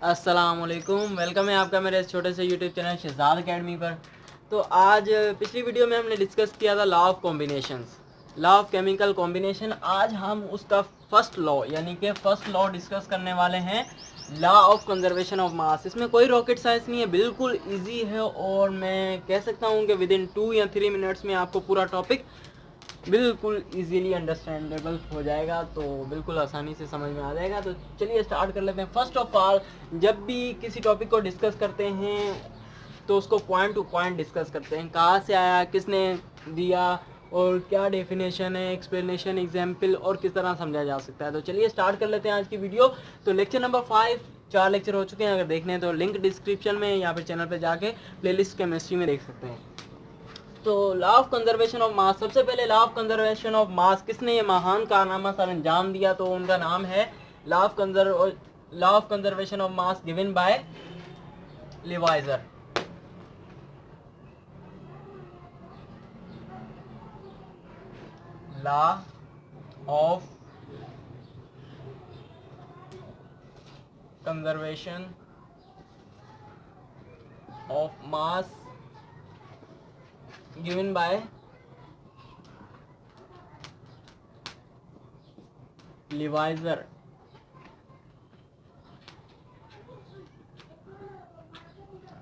अस्सलामुअलैकुम, वेलकम है आपका मेरे छोटे से यूट्यूब चैनल शहजाद अकेडमी पर। तो आज पिछली वीडियो में हमने डिस्कस किया था law of combinations, law of chemical combination. आज हम उसका फर्स्ट लॉ यानी कि फर्स्ट लॉ डिस्कस करने वाले हैं, लॉ ऑफ कंजर्वेशन ऑफ मास। इसमें कोई रॉकेट साइंस नहीं है, बिल्कुल इजी है और मैं कह सकता हूँ कि विद इन 2 या 3 मिनट्स में आपको पूरा टॉपिक बिल्कुल इजीली अंडरस्टैंडेबल हो जाएगा, तो बिल्कुल आसानी से समझ में आ जाएगा। तो चलिए स्टार्ट कर लेते हैं। फर्स्ट ऑफ ऑल, जब भी किसी टॉपिक को डिस्कस करते हैं तो उसको पॉइंट टू पॉइंट डिस्कस करते हैं, कहाँ से आया, किसने दिया और क्या डेफिनेशन है, एक्सप्लेनेशन, एग्जाम्पल और किस तरह समझा जा सकता है। तो चलिए स्टार्ट कर लेते हैं आज की वीडियो। तो लेक्चर नंबर 5, 4 लेक्चर हो चुके हैं, अगर देखने हैं तो लिंक डिस्क्रिप्शन में या फिर चैनल पर जाके प्लेलिस्ट केमिस्ट्री में देख सकते हैं। तो लॉ ऑफ कंजर्वेशन ऑफ मास, सबसे पहले लॉ ऑफ कंजर्वेशन ऑफ मास किसने ये महान कारनामा सर अंजाम दिया, तो उनका नाम है law of conservation of mass given by Lavoisier. Law of conservation of mass given by Lavoisier.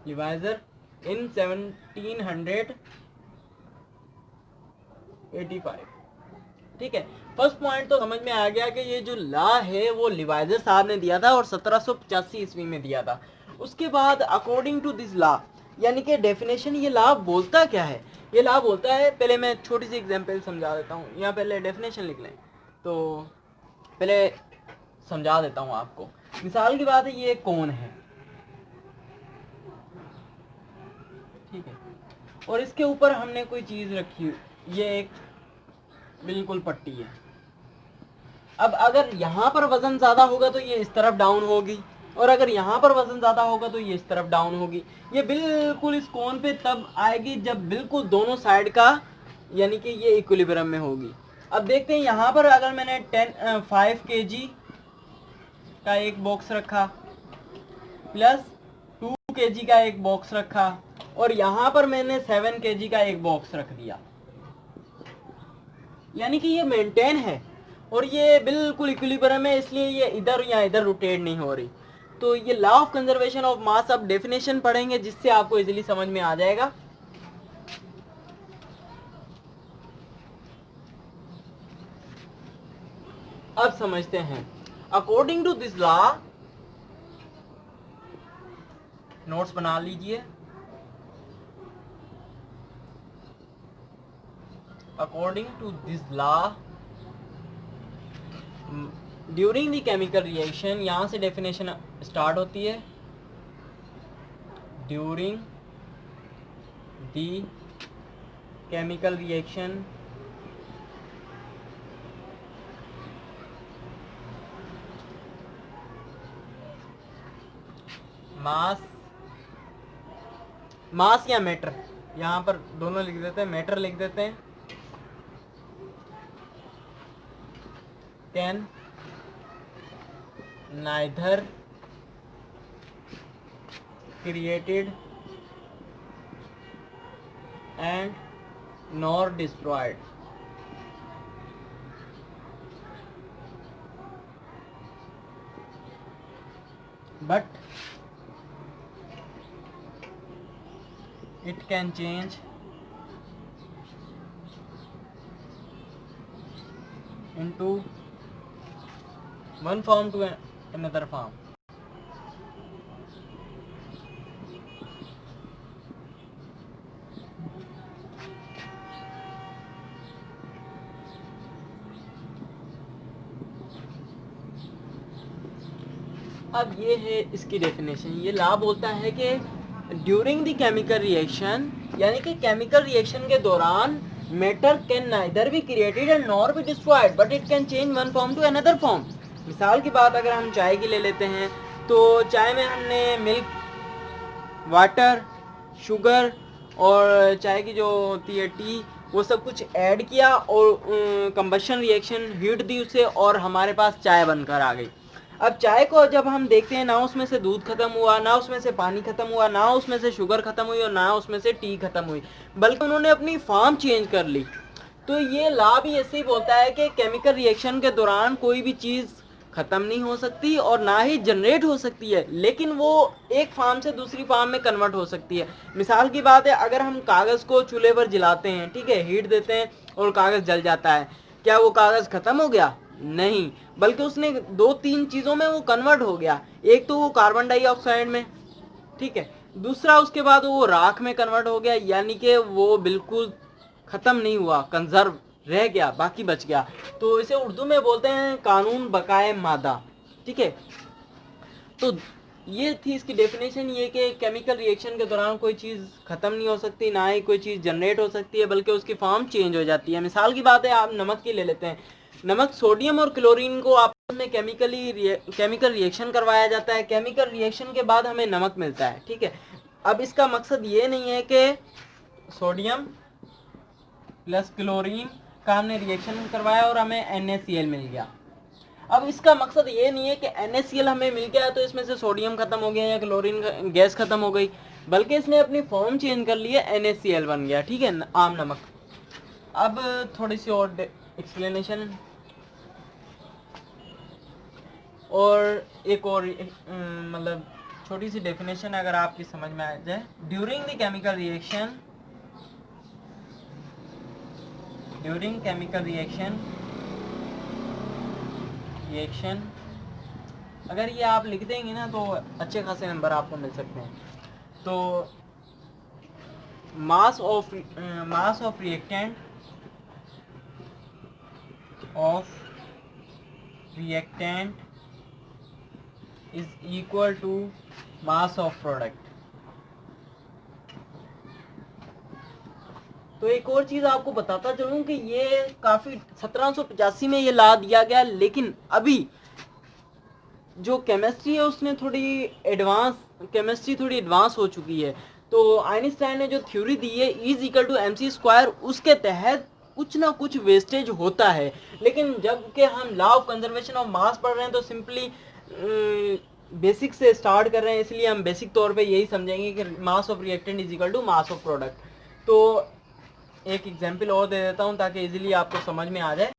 Lavoisier in 1785। ठीक है, फर्स्ट पॉइंट तो समझ में आ गया कि ये जो लॉ है वो लिवाइजर साहब ने दिया था और 1785 ईस्वी में दिया था। उसके बाद अकॉर्डिंग टू दिस लॉ, यानी कि डेफिनेशन, ये लॉ बोलता क्या है? ये लॉ बोलता है, पहले मैं छोटी सी एग्जांपल समझा देता हूँ, यहाँ पहले डेफिनेशन लिख लें तो पहले समझा देता हूँ आपको। मिसाल की बात है, ये कौन है, ठीक है, और इसके ऊपर हमने कोई चीज रखी, ये एक बिल्कुल पट्टी है। अब अगर यहाँ पर वजन ज्यादा होगा तो ये इस तरफ डाउन होगी, और अगर यहाँ पर वजन ज्यादा होगा तो ये इस तरफ डाउन होगी। ये बिल्कुल इस कोण पे तब आएगी जब बिल्कुल दोनों साइड का यानी कि ये इक्विलिब्रियम में होगी। अब देखते हैं, यहाँ पर अगर मैंने 5 kg का एक बॉक्स रखा प्लस 2 kg का एक बॉक्स रखा और यहाँ पर मैंने 7 kg का एक बॉक्स रख दिया, यानी कि ये मेंटेन है और ये बिल्कुल इक्विलिब्रियम है, इसलिए ये इधर या इधर रोटेट नहीं हो रही। तो ये लॉ ऑफ कंजर्वेशन ऑफ मास, अब डेफिनेशन पढ़ेंगे जिससे आपको इजीली समझ में आ जाएगा। अब समझते हैं। According to this law, notes बना लीजिए। According to this law, during the chemical reaction, यहां से डेफिनेशन स्टार्ट होती है। During the chemical reaction mass या मैटर, यहाँ पर दोनों लिख देते हैं, मैटर लिख देते हैं, can neither created and nor destroyed but it can change into one form to another form. अब ये है इसकी डेफिनेशन। ये लॉ बोलता है कि ड्यूरिंग द केमिकल रिएक्शन, यानी कि केमिकल रिएक्शन के दौरान matter can neither be created and nor be destroyed but it can change one form to another form. मिसाल की बात अगर हम चाय की ले लेते हैं तो चाय में हमने मिल्क, वाटर, शुगर और चाय की जो होती है टी, वो सब कुछ ऐड किया और कंबशन रिएक्शन हीट दी उसे और हमारे पास चाय बनकर आ गई। अब चाय को जब हम देखते हैं, ना उसमें से दूध खत्म हुआ, ना उसमें से पानी खत्म हुआ, ना उसमें से शुगर खत्म हुई और ना उसमें से टी खत्म हुई, बल्कि उन्होंने अपनी फॉर्म चेंज कर ली। तो ये लॉ भी ऐसे ही बोलता है कि केमिकल रिएक्शन के दौरान कोई भी चीज़ ख़त्म नहीं हो सकती और ना ही जनरेट हो सकती है, लेकिन वो एक फार्म से दूसरी फार्म में कन्वर्ट हो सकती है। मिसाल की बात है, अगर हम कागज़ को चूल्हे पर जलाते हैं, ठीक है, हीट देते हैं और कागज़ जल जाता है, क्या वो कागज़ ख़त्म हो गया? नहीं, बल्कि उसने 2-3 चीज़ों में वो कन्वर्ट हो गया। एक तो वो कार्बन डाइऑक्साइड में, ठीक है, दूसरा उसके बाद वो राख में कन्वर्ट हो गया, यानी कि वो बिल्कुल ख़त्म नहीं हुआ, कंजर्व रह गया, बाकी बच गया। तो इसे उर्दू में बोलते हैं कानून बकाए मादा, ठीक है। तो ये थी इसकी डेफिनेशन, ये कि केमिकल रिएक्शन के दौरान कोई चीज़ ख़त्म नहीं हो सकती, ना ही कोई चीज़ जनरेट हो सकती है, बल्कि उसकी फॉर्म चेंज हो जाती है। मिसाल की बात है, आप नमक की ले लेते हैं। नमक, सोडियम और क्लोरीन को आपस में केमिकल रिएक्शन करवाया जाता है। केमिकल रिएक्शन के बाद हमें नमक मिलता है, ठीक है। अब इसका मकसद ये नहीं है कि सोडियम प्लस क्लोरीन का हमने रिएक्शन करवाया और हमें NaCl मिल गया। अब इसका मकसद ये नहीं है कि NaCl हमें मिल गया तो इसमें से सोडियम खत्म हो गया या क्लोरीन गैस खत्म हो गई, बल्कि इसने अपनी फॉर्म चेंज कर ली है, NaCl बन गया, ठीक है, आम नमक। अब थोड़ी सी और एक्सप्लेनेशन और एक और मतलब छोटी सी डेफिनेशन अगर आपकी समझ में आ जाए। ड्यूरिंग द केमिकल रिएक्शन अगर ये आप लिख देंगे ना तो अच्छे खासे नंबर आपको मिल सकते हैं। तो mass of reactant is equal to mass of product. तो एक और चीज़ आपको बताता चलूँ कि ये काफ़ी 1785 में ये ला दिया गया, लेकिन अभी जो केमिस्ट्री है उसने थोड़ी एडवांस हो चुकी है। तो आइंस्टाइन ने जो थ्योरी दी है E=mc², उसके तहत कुछ ना कुछ वेस्टेज होता है, लेकिन जब कि हम लॉ ऑफ कंजर्वेशन ऑफ मास पढ़ रहे हैं तो सिंपली बेसिक से स्टार्ट कर रहे हैं, इसलिए हम बेसिक तौर पे यही समझेंगे कि mass of reactant is equal to mass of product. तो एक एग्जांपल और दे देता हूँ ताकि इजीली आपको समझ में आ जाए।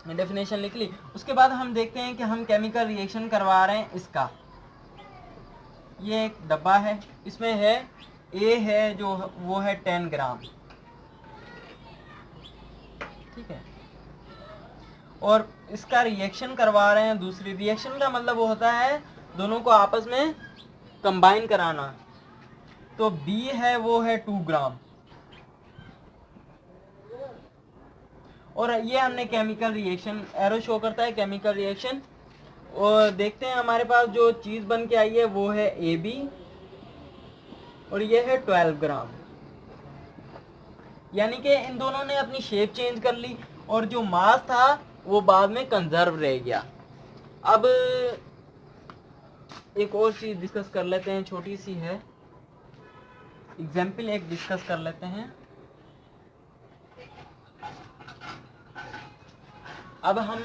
डेफिनेशन लिख ली, उसके बाद हम देखते हैं कि हम केमिकल रिएक्शन करवा रहे हैं। इसका ये एक डब्बा है, इसमें है A है जो वो है 10 ग्राम, ठीक है, और इसका रिएक्शन करवा रहे हैं दूसरी। रिएक्शन का मतलब वो होता है दोनों को आपस में कंबाइन कराना। तो B है वो है 2 ग्राम, और ये हमने केमिकल रिएक्शन, एरो शो करता है केमिकल रिएक्शन। और देखते हैं हमारे पास जो चीज़ बन के आई है वो है AB और ये है 12 ग्राम, यानी कि इन दोनों ने अपनी शेप चेंज कर ली और जो मास था वो बाद में कंजर्व रह गया। अब एक और चीज़ डिस्कस कर लेते हैं, छोटी सी है, एग्जाम्पल एक डिस्कस कर लेते हैं। अब हम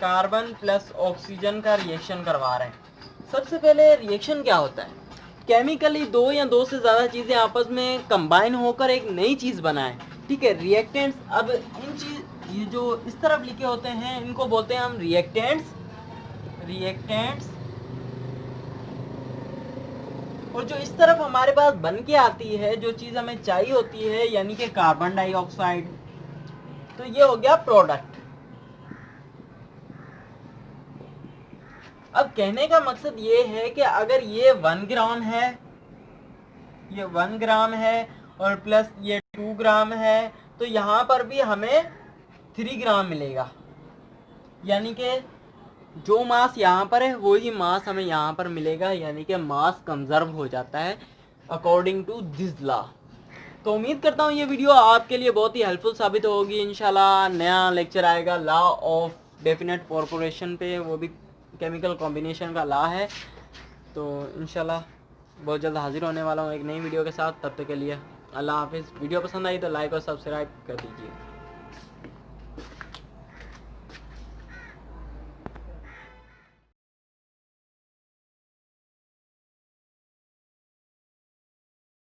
कार्बन प्लस ऑक्सीजन का रिएक्शन करवा रहे हैं। सबसे पहले रिएक्शन क्या होता है? केमिकली दो या दो से ज़्यादा चीज़ें आपस में कंबाइन होकर एक नई चीज़ बनाएं, ठीक है, रिएक्टेंट्स। अब ये जो इस तरफ लिखे होते हैं इनको बोलते हैं हम रिएक्टेंट्स, और जो इस तरफ हमारे पास बन के आती है, जो चीज़ हमें चाहिए होती है, यानी कि कार्बन डाइऑक्साइड, तो ये हो गया प्रोडक्ट। अब कहने का मकसद ये है कि अगर ये 1 ग्राम है, ये 1 ग्राम है और प्लस ये 2 ग्राम है, तो यहाँ पर भी हमें 3 ग्राम मिलेगा, यानी कि जो मास यहाँ पर है वही मास हमें यहाँ पर मिलेगा, यानी कि मास कंजर्व हो जाता है अकॉर्डिंग टू दिस लॉ। तो उम्मीद करता हूँ ये वीडियो आपके लिए बहुत ही हेल्पफुल साबित होगी। इंशाल्लाह नया लेक्चर आएगा लॉ ऑफ डेफिनेट कॉर्पोरेशन पे, वो भी केमिकल कॉम्बिनेशन का लॉ है। तो इंशाल्लाह बहुत जल्द हाजिर होने वाला हूँ एक नई वीडियो के साथ। तब तक के लिए अल्लाह हाफिज़। वीडियो पसंद आई तो लाइक और सब्सक्राइब कर दीजिए।